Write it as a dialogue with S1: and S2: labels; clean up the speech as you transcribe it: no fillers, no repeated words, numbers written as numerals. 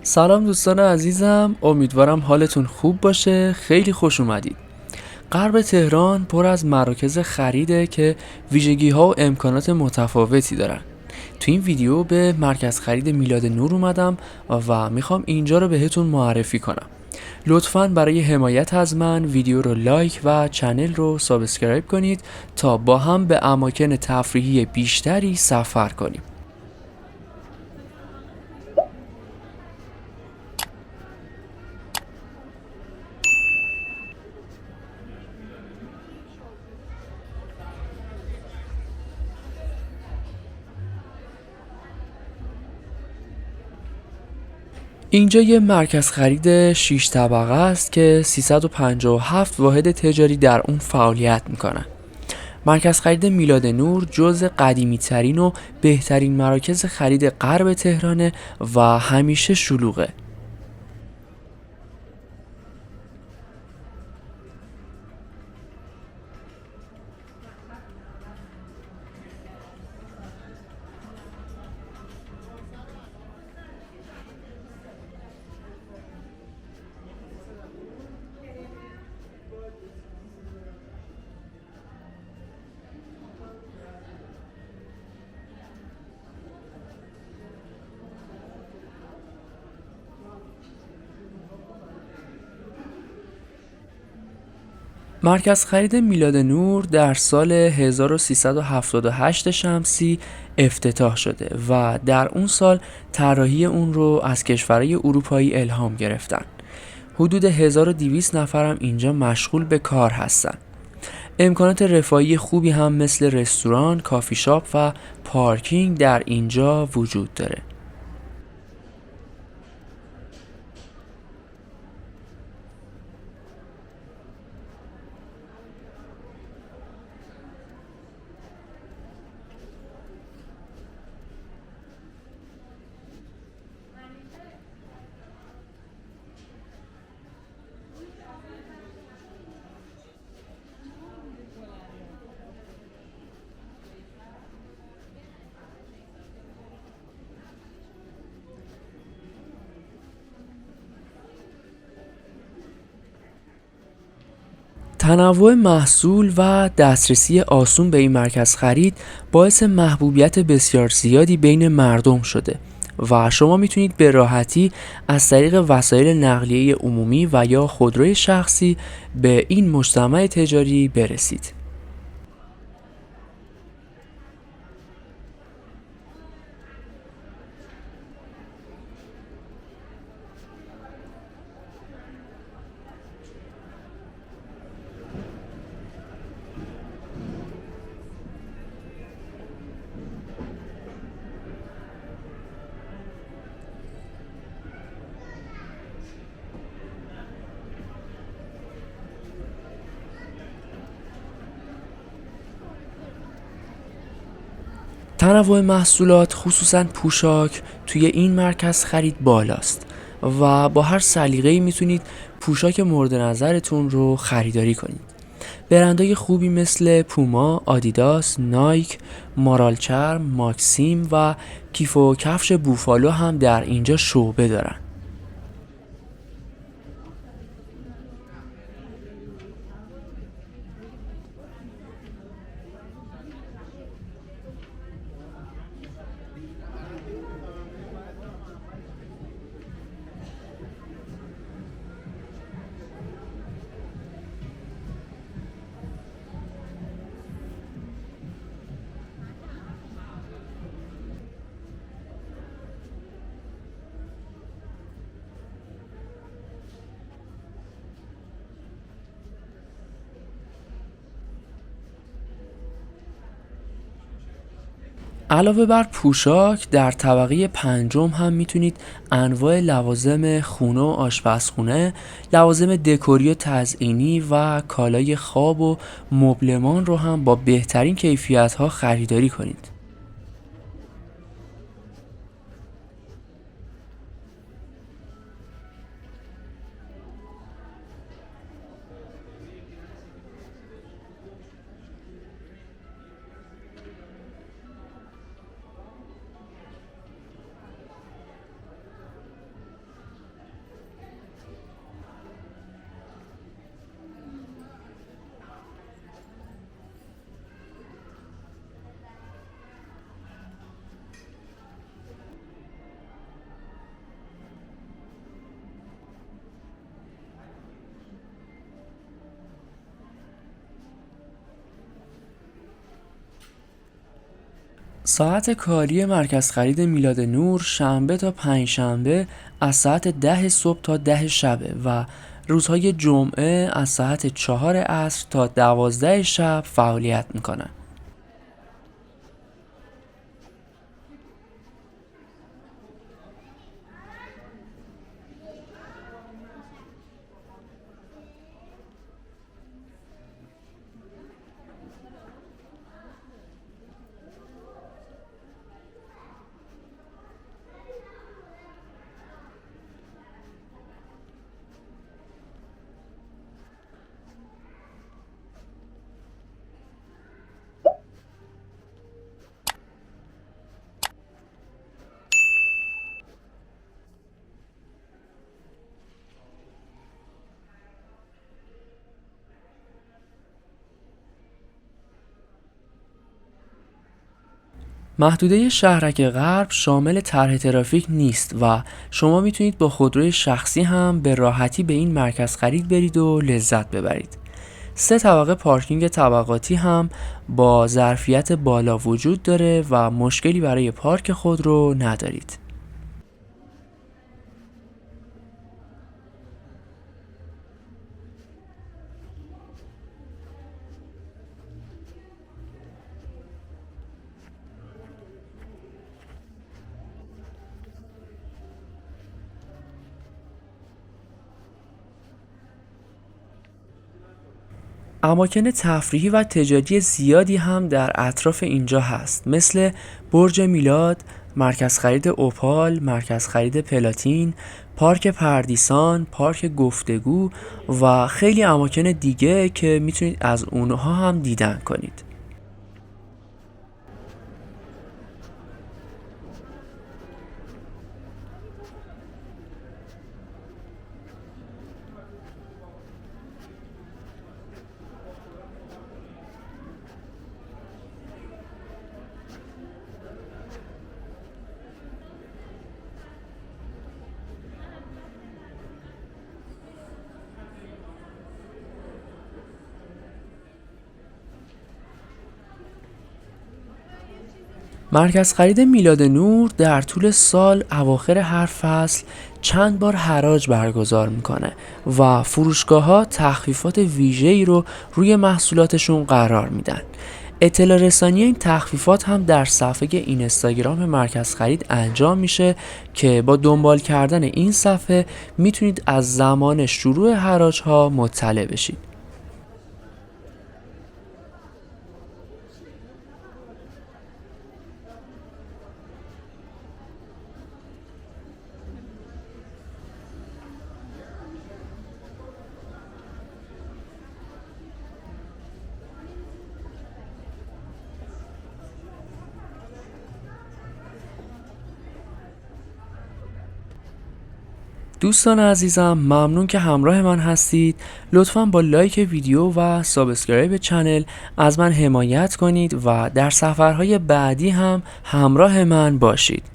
S1: سلام دوستان عزیزم، امیدوارم حالتون خوب باشه. خیلی خوش اومدید. غرب تهران پر از مراکز خریده که ویژگی ها و امکانات متفاوتی دارن. تو این ویدیو به مرکز خرید میلاد نور اومدم و میخوام اینجا رو بهتون معرفی کنم. لطفاً برای حمایت از من ویدیو رو لایک و چنل رو سابسکرایب کنید تا با هم به اماکن تفریحی بیشتری سفر کنیم. اینجا یه مرکز خرید 6 طبقه است که 357 واحد تجاری در اون فعالیت میکنن. مرکز خرید میلاد نور جزء قدیمی ترین و بهترین مراکز خرید غرب تهرانه و همیشه شلوغه. مرکز خرید میلاد نور در سال 1378 شمسی افتتاح شده و در اون سال طراحی اون رو از کشورهای اروپایی الهام گرفتن. حدود 1200 نفرم اینجا مشغول به کار هستن. امکانات رفاهی خوبی هم مثل رستوران، کافی شاپ و پارکینگ در اینجا وجود داره. تنوع محصول و دسترسی آسون به این مرکز خرید باعث محبوبیت بسیار زیادی بین مردم شده و شما میتونید به راحتی از طریق وسایل نقلیه عمومی و یا خودروی شخصی به این مجتمع تجاری برسید. تنوع محصولات خصوصاً پوشاک توی این مرکز خرید بالاست و با هر سلیقه‌ای میتونید پوشاک مورد نظرتون رو خریداری کنید. برندهای خوبی مثل پوما، آدیداس، نایک، مارالچرم، ماکسیم و کیف و کفش بوفالو هم در اینجا شعبه دارن. علاوه بر پوشاک در طبقه پنجم هم میتونید انواع لوازم خونه و آشپزخونه، لوازم دکوری و تزئینی و کالای خواب و مبلمان رو هم با بهترین کیفیت ها خریداری کنید. ساعت کاری مرکز خرید میلاد نور شنبه تا پنجشنبه از ساعت 10 صبح تا 10 شبه و روزهای جمعه از ساعت 4 عصر تا 12 شب فعالیت میکنن. محدوده شهرک غرب شامل طرح ترافیک نیست و شما میتونید با خودروی شخصی هم به راحتی به این مرکز خرید برید و لذت ببرید. 3 طبقه پارکینگ طبقاتی هم با ظرفیت بالا وجود داره و مشکلی برای پارک خودرو ندارید. اماکن تفریحی و تجاری زیادی هم در اطراف اینجا هست، مثل برج میلاد، مرکز خرید اوپال، مرکز خرید پلاتین، پارک پردیسان، پارک گفتگو و خیلی اماکن دیگه که میتونید از اونها هم دیدن کنید. مرکز خرید میلاد نور در طول سال اواخر هر فصل چند بار حراج برگزار میکنه و فروشگاه‌ها تخفیفات ویژه‌ای رو روی محصولاتشون قرار میدن. اطلاع رسانی این تخفیفات هم در صفحه اینستاگرام مرکز خرید انجام میشه که با دنبال کردن این صفحه میتونید از زمان شروع حراج‌ها مطلع بشید. دوستان عزیزم، ممنون که همراه من هستید. لطفاً با لایک ویدیو و سابسکرایب چنل از من حمایت کنید و در سفرهای بعدی هم همراه من باشید.